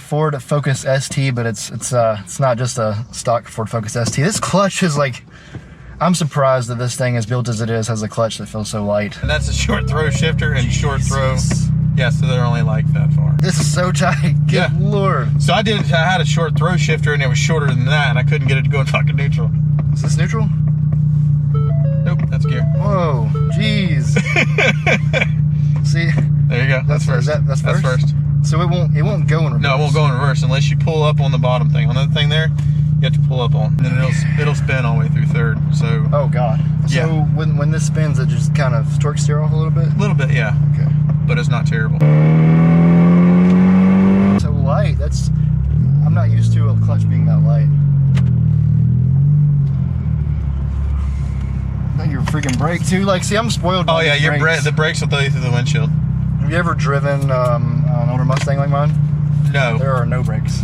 Ford Focus ST, but it's not just a stock Ford Focus ST. This clutch is like, I'm surprised that this thing, as built as it is, has a clutch that feels so light. And that's a short throw shifter and short throw. Yeah, so they're only like that far. This is so tight. Good Lord. So I had a short throw shifter and it was shorter than that, and I couldn't get it to go in fucking neutral. Is this neutral? Nope, that's gear. Whoa, jeez. See? There you go. That's first. That's first. So it won't go in reverse. No, it won't go in reverse unless you pull up on the bottom thing. On that thing there, you have to pull up on. And then it'll spin all the way through third. So. Oh God. Yeah. So when this spins, it just kind of torque steer off a little bit. A little bit, yeah. Okay. But it's not terrible. So light. I'm not used to a clutch being that light. Your freaking brake too. Like, see, I'm spoiled. Oh yeah, the brakes will throw you through the windshield. Have you ever driven an older Mustang like mine? No. There are no brakes.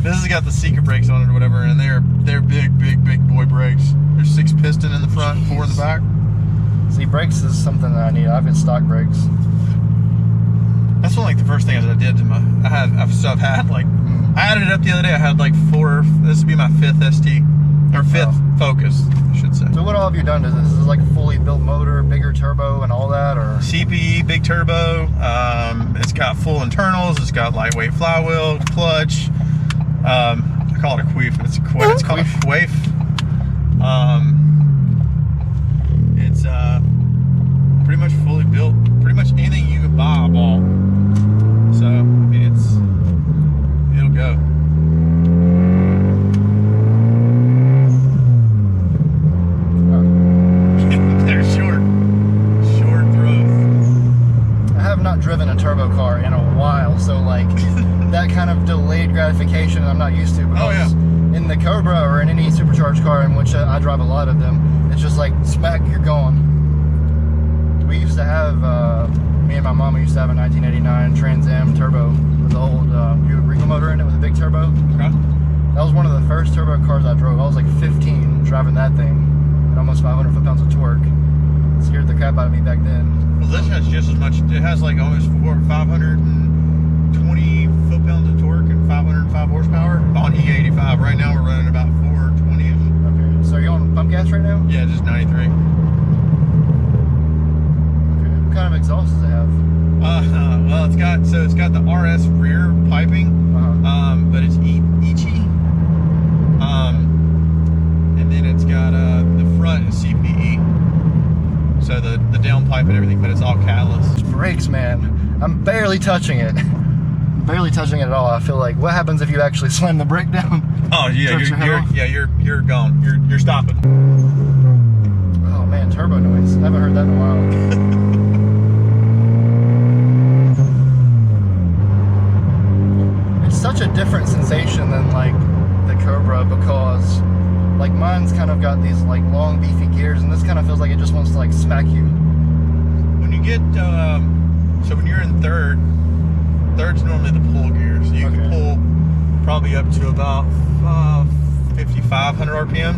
This has got the Seeker brakes on it or whatever, and they're big boy brakes. There's 6 piston in the front, 4 in the back. See, brakes is something that I need. I've got stock brakes. That's one, like the first things I did to my. I've had like I added it up the other day. I had like 4. This would be my 5th ST or 5th Focus, I should say. So what all have you done to this? Is this like a fully built motor, bigger turbo, and all that, or CPE, big turbo? It's got full internals. It's got lightweight flywheel, clutch. I call it a queef, but it's a quaif. It's called a quaif. It's pretty much fully built. Pretty much anything you could buy, I bought. So I mean, it'll go. They're short throws. I have not driven a turbo car in a while, so like that kind of delayed gratification I'm not used to. Because in the Cobra or in any supercharged car, in which I drive a lot of them, it's just like smack, you're gone. We used to have, me and my mama used to have a 1989 Trans Am turbo with the old Regal motor in it with a big turbo. Okay. That was one of the first turbo cars I drove. I was like 15 driving that thing at almost 500 foot-pounds of torque. It scared the crap out of me back then. Well, this has just as much. It has like almost 520 foot-pounds of torque and 505 horsepower on E85. Right now we're running about 420-ish. Okay. So are you on pump gas right now? Yeah, just 93. What kind of exhaust does it have? Well, it's got the RS rear piping, but it's Ichi, and then it's got the front is CPE, so the downpipe and everything, but it's all catalyst. Brakes, man, I'm barely touching it. Barely touching it at all. I feel like, what happens if you actually slam the brake down? Oh yeah, you're gone. You're stopping. Oh man, turbo noise. I haven't heard that in a while. Such a different sensation than like the Cobra, because like mine's kind of got these like long beefy gears, and this kind of feels like it just wants to like smack you. When you get so when you're in third's normally the pull gear, so you can pull probably up to about 5,500 RPM.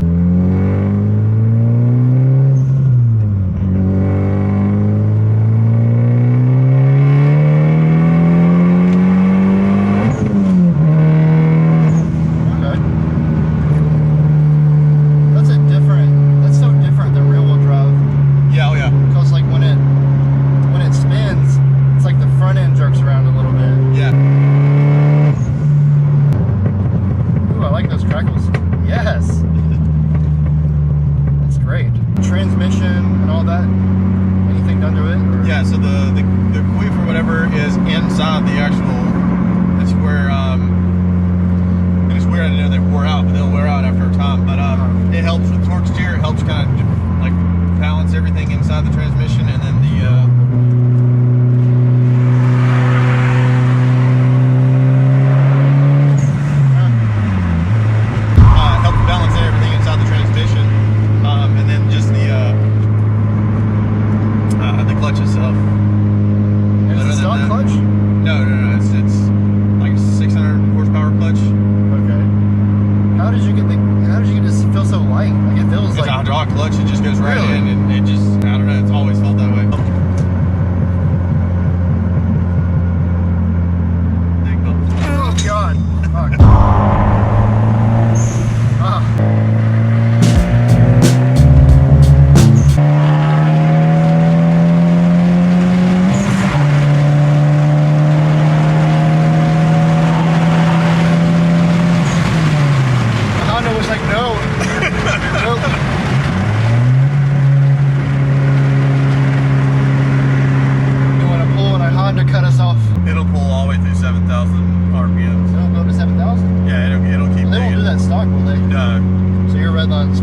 headlights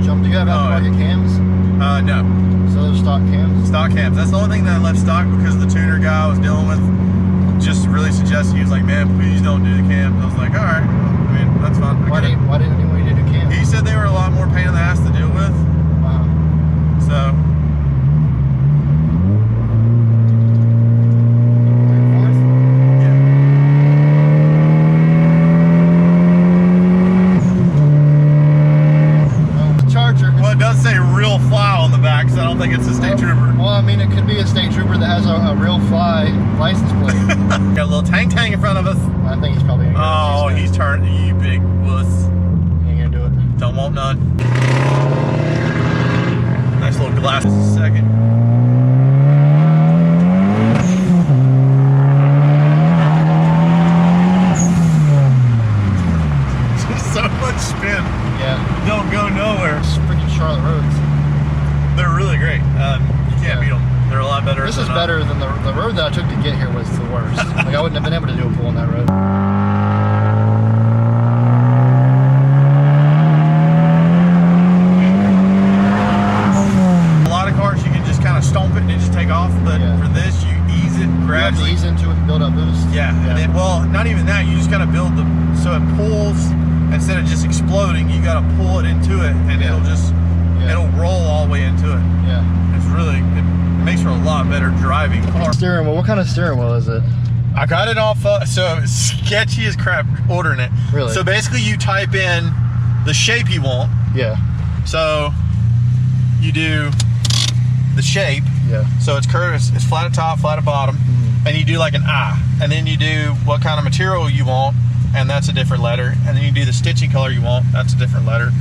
jump. Do you have aftermarket cams? No. So those stock cams? Stock cams. That's the only thing that I left stock because the tuner guy I was dealing with just really suggested. He was like, man, please don't do the cams. I was like, all right. I mean, that's fine. Why didn't anyone do cams? He said they were a lot more pain in the ass to deal with. So. I don't think it's a state trooper. Well, I mean, it could be a state trooper that has a real fly license plate. Got a little tank in front of us. I think he's probably gonna he's turned, you big wuss. He ain't gonna do it. Don't want none. Nice little glass. Just a second. So much spin. Yeah. Don't go nowhere. It's freaking Charlotte roads. They're really great. You can't beat them. They're a lot better. This is better than the road that I took to get here was the worst. Like I wouldn't have been able to do a pull on that road. A lot of cars you can just kind of stomp it and it just take off, but for this you ease it gradually. You have to ease into it and build up boost. Yeah. And then, well, not even that. You just kind of build so it pulls instead of just exploding. You got to pull it into it, and it'll just. It'll roll all the way into it. Yeah. It makes for a lot better driving car. Steering wheel, what kind of steering wheel is it? I got it off, so it's sketchy as crap ordering it. Really? So basically you type in the shape you want. Yeah. So you do the shape. Yeah. So it's curved, it's flat at top, flat at bottom. And you do like an I. And then you do what kind of material you want, and that's a different letter. And then you do the stitching color you want, that's a different letter.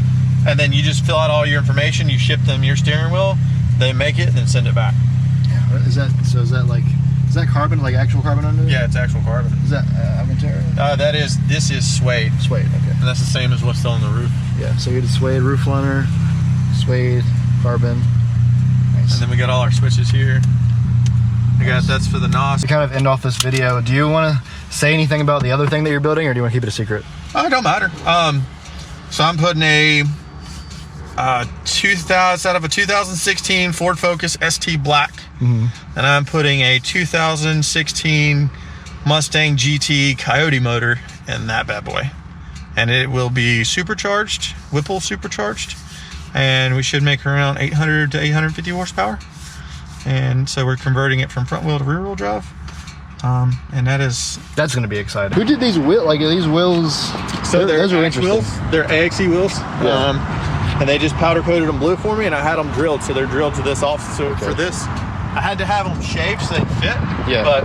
And then you just fill out all your information, you ship them your steering wheel, they make it, and then send it back. Yeah, is that carbon, like actual carbon under it? Yeah, it's actual carbon. Is that material? This is suede. Suede, okay. And that's the same as what's on the roof. Yeah, so you get a suede roof liner, suede, carbon. Nice. And then we got all our switches here. That's for the NOS. To kind of end off this video, do you want to say anything about the other thing that you're building, or do you want to keep it a secret? Oh, it don't matter. So I'm putting a 2016 Ford Focus ST Black, and I'm putting a 2016 Mustang GT Coyote motor in that bad boy, and it will be supercharged, Whipple supercharged, and we should make around 800 to 850 horsepower. And so we're converting it from front wheel to rear wheel drive. And that's going to be exciting. Who did these wheels? Like these wheels? So those are interesting. Wheels. They're AXE wheels. Yeah. And they just powder coated them blue for me, and I had them drilled, so they're drilled to this off. So for this, I had to have them shaped so they fit. Yeah. But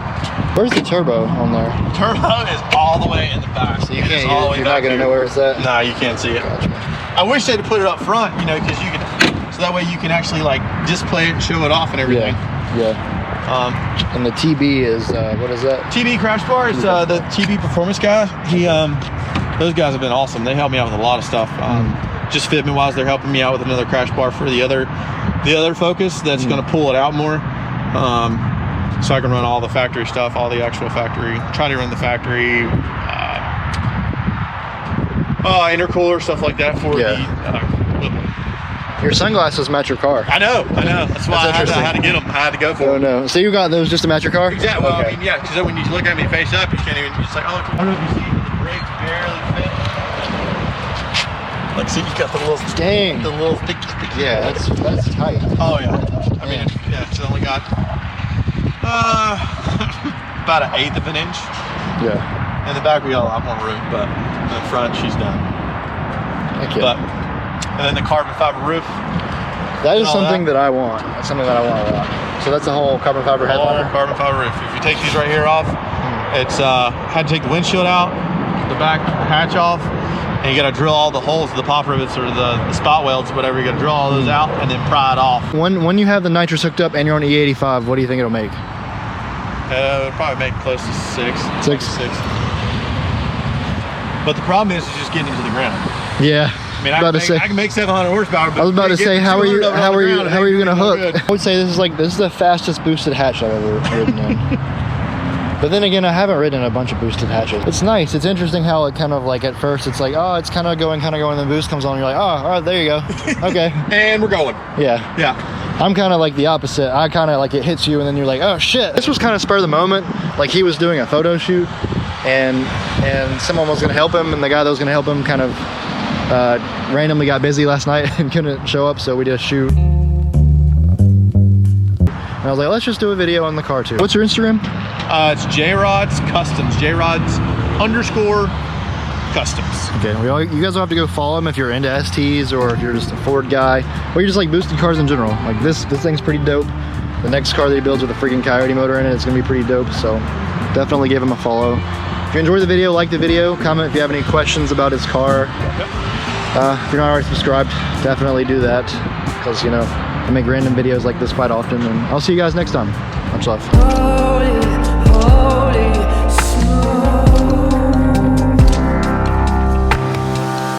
where's the turbo on there? Turbo is all the way in the back. So you can't. You're not going to know where it's at. Nah, you can't see it. Gotcha. I wish they'd put it up front, because you can. So that way you can actually like display it and show it off and everything. Yeah. And the TB is what is that? TB Crash Bar is the TB Performance guy. Those guys have been awesome. They helped me out with a lot of stuff. Just fitment wise, they're helping me out with another crash bar for the other Focus that's going to pull it out more. So I can run all the factory stuff, all the actual factory. Try to run the factory intercooler stuff like that for the. Your sunglasses match your car. I know. That's why I had to get them. I had to go for them. Oh no! So you got those just to match your car? Exactly. Well, I mean, yeah, because when you look at me face up, you can't even. It's like, I don't know if you see, but the brakes barely fit. Like, see, you got the little sticky. Yeah, that's tight. Oh yeah. I mean, it's only got about 1/8 of an inch. Yeah. In the back we got a lot more room, but in the front she's done. Okay. And then the carbon fiber roof. That is something that I want. That's something that I want a lot. So that's the whole carbon fiber headliner? Carbon fiber roof. If you take these right here off, it's had to take the windshield out, the back hatch off, and you got to drill all the holes, the pop rivets or the spot welds, whatever. You got to drill all those out and then pry it off. When you have the nitrous hooked up and you're on E85, what do you think it'll make? It'll probably make close to 6. 6? 6. But the problem is just getting into the ground. Yeah. I mean, I can make 700 horsepower. But I was about to say, how are you going to hook? Good. I would say this is the fastest boosted hatch I've ever ridden in. But then again, I haven't ridden a bunch of boosted hatches. It's nice. It's interesting how it kind of like at first it's like, oh, it's kind of going, and then the boost comes on. And you're like, oh, all right, there you go. Okay. And we're going. Yeah. Yeah. I'm kind of like the opposite. I kind of like it hits you and then you're like, oh shit. This was kind of spur of the moment. Like he was doing a photo shoot and someone was gonna help him, and the guy that was gonna help him kind of randomly got busy last night and couldn't show up, so we did a shoot. And I was like, let's just do a video on the car too. What's your Instagram? It's J-Rods Customs. J-Rods_Customs. Okay, you guys will have to go follow him if you're into STs or if you're just a Ford guy or you just like boosted cars in general. Like this thing's pretty dope. The next car that he builds with a freaking Coyote motor in it is gonna be pretty dope. So definitely give him a follow. If you enjoyed the video, like the video, comment if you have any questions about his car. If you're not already subscribed, definitely do that, because you know I make random videos like this quite often, and I'll see you guys next time. Much love.